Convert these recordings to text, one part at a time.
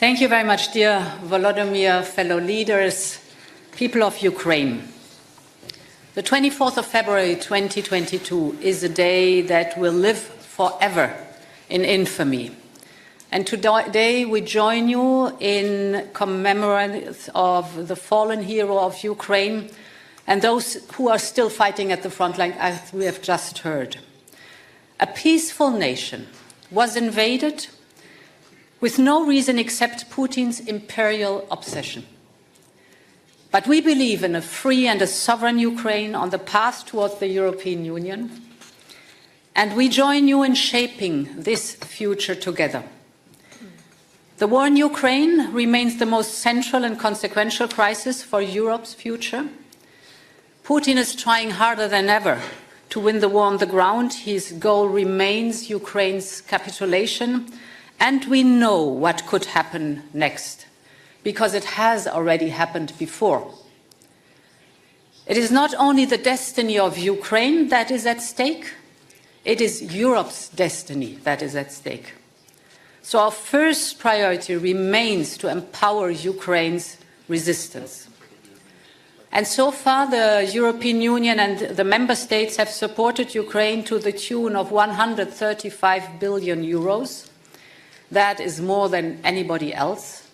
Thank you very much, dear Volodymyr, fellow leaders, people of Ukraine. The 24th of February 2022 is a day that will live forever in infamy. And today we join you in commemoration of the fallen hero of Ukraine and those who are still fighting at the front line, as we have just heard. A peaceful nation was invaded with no reason except Putin's imperial obsession. But we believe in a free and a sovereign Ukraine on the path towards the European Union, and we join you in shaping this future together. The war in Ukraine remains the most central and consequential crisis for Europe's future. Putin is trying harder than ever to win the war on the ground. His goal remains Ukraine's capitulation, and we know what could happen next, because it has already happened before. It is not only the destiny of Ukraine that is at stake, it is Europe's destiny that is at stake. So our first priority remains to empower Ukraine's resistance. And so far, the European Union and the member states have supported Ukraine to the tune of 135 billion euros. That is more than anybody else.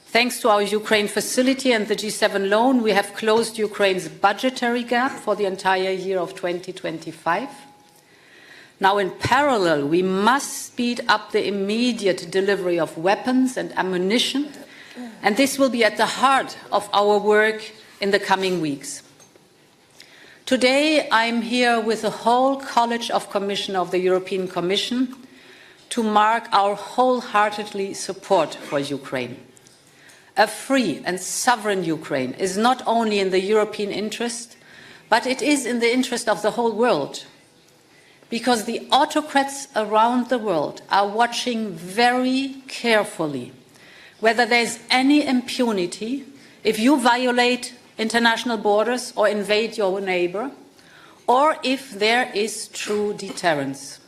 Thanks to our Ukraine facility and the G7 loan, we have closed Ukraine's budgetary gap for the entire year of 2025. Now, in parallel, we must speed up the immediate delivery of weapons and ammunition, and this will be at the heart of our work in the coming weeks. Today, I'm here with the whole College of Commissioners of the European Commission to mark our wholeheartedly support for Ukraine. A free and sovereign Ukraine is not only in the European interest, but it is in the interest of the whole world, because the autocrats around the world are watching very carefully whether there is any impunity if you violate international borders or invade your neighbor, or if there is true deterrence.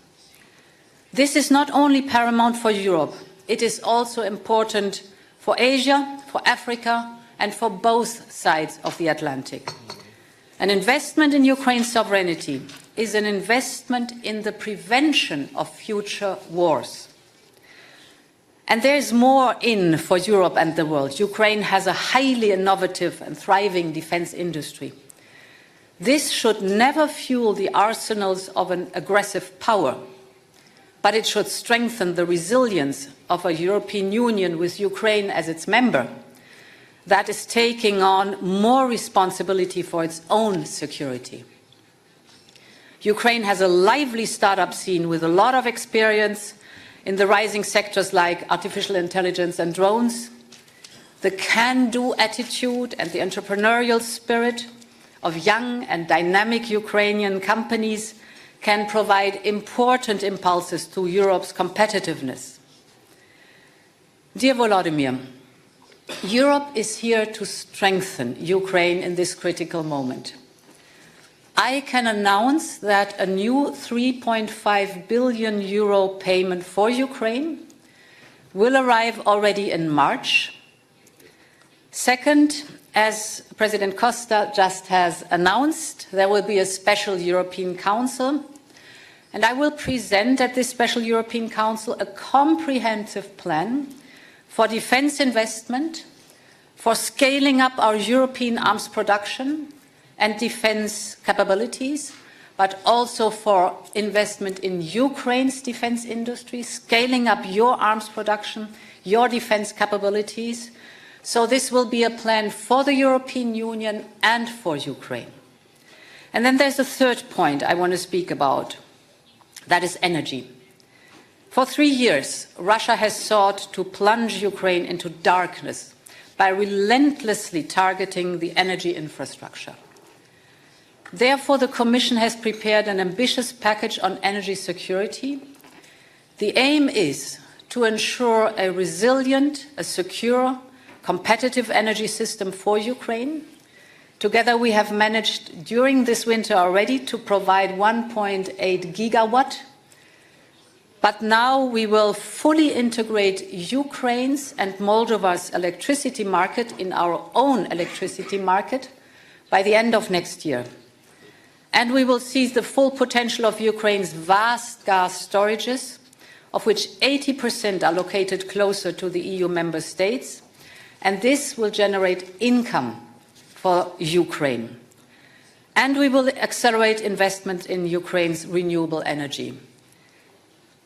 This is not only paramount for Europe, it is also important for Asia, for Africa, and for both sides of the Atlantic. An investment in Ukraine's sovereignty is an investment in the prevention of future wars. And there is more in for Europe and the world. Ukraine has a highly innovative and thriving defense industry. This should never fuel the arsenals of an aggressive power, but it should strengthen the resilience of a European Union with Ukraine as its member that is taking on more responsibility for its own security. Ukraine has a lively startup scene with a lot of experience in the rising sectors like artificial intelligence and drones. The can-do attitude and the entrepreneurial spirit of young and dynamic Ukrainian companies can provide important impulses to Europe's competitiveness. Dear Volodymyr, Europe is here to strengthen Ukraine in this critical moment. I can announce that a new 3.5 billion euro payment for Ukraine will arrive already in March. Second, as President Costa just has announced, there will be a special European Council, and I will present at this special European Council a comprehensive plan for defense investment, for scaling up our European arms production and defense capabilities, but also for investment in Ukraine's defense industry, scaling up your arms production, your defense capabilities. So this will be a plan for the European Union and for Ukraine. And then there's a third point I want to speak about. That is energy. For 3 years, Russia has sought to plunge Ukraine into darkness by relentlessly targeting the energy infrastructure. Therefore, the Commission has prepared an ambitious package on energy security. The aim is to ensure a resilient, a secure, competitive energy system for Ukraine. Together, we have managed during this winter already to provide 1.8 gigawatt But now we will fully integrate Ukraine's and Moldova's electricity market in our own electricity market by the end of next year. And we will seize the full potential of Ukraine's vast gas storages, of which 80% are located closer to the EU member states, and this will generate income for Ukraine. And we will accelerate investment in Ukraine's renewable energy.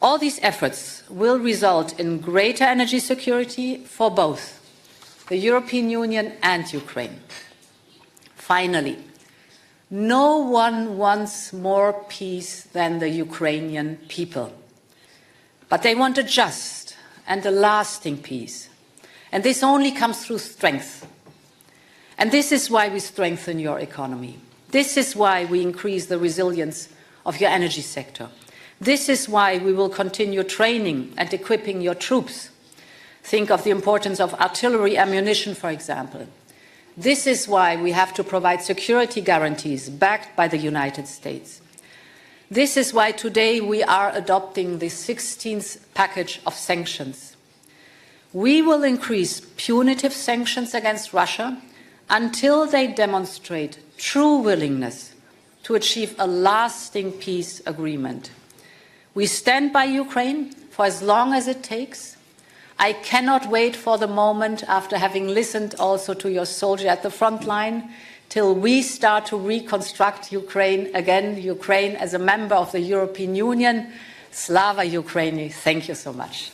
All these efforts will result in greater energy security for both the European Union and Ukraine. Finally, no one wants more peace than the Ukrainian people. But they want a just and a lasting peace. And this only comes through strength. And this is why we strengthen your economy. This is why we increase the resilience of your energy sector. This is why we will continue training and equipping your troops. Think of the importance of artillery ammunition, for example. This is why we have to provide security guarantees backed by the United States. This is why today we are adopting the 16th package of sanctions. We will increase punitive sanctions against Russia until they demonstrate true willingness to achieve a lasting peace agreement. We stand by Ukraine for as long as it takes. I cannot wait for the moment, after having listened also to your soldier at the front line, till we start to reconstruct Ukraine again, Ukraine as a member of the European Union. Slava Ukraini. Thank you so much.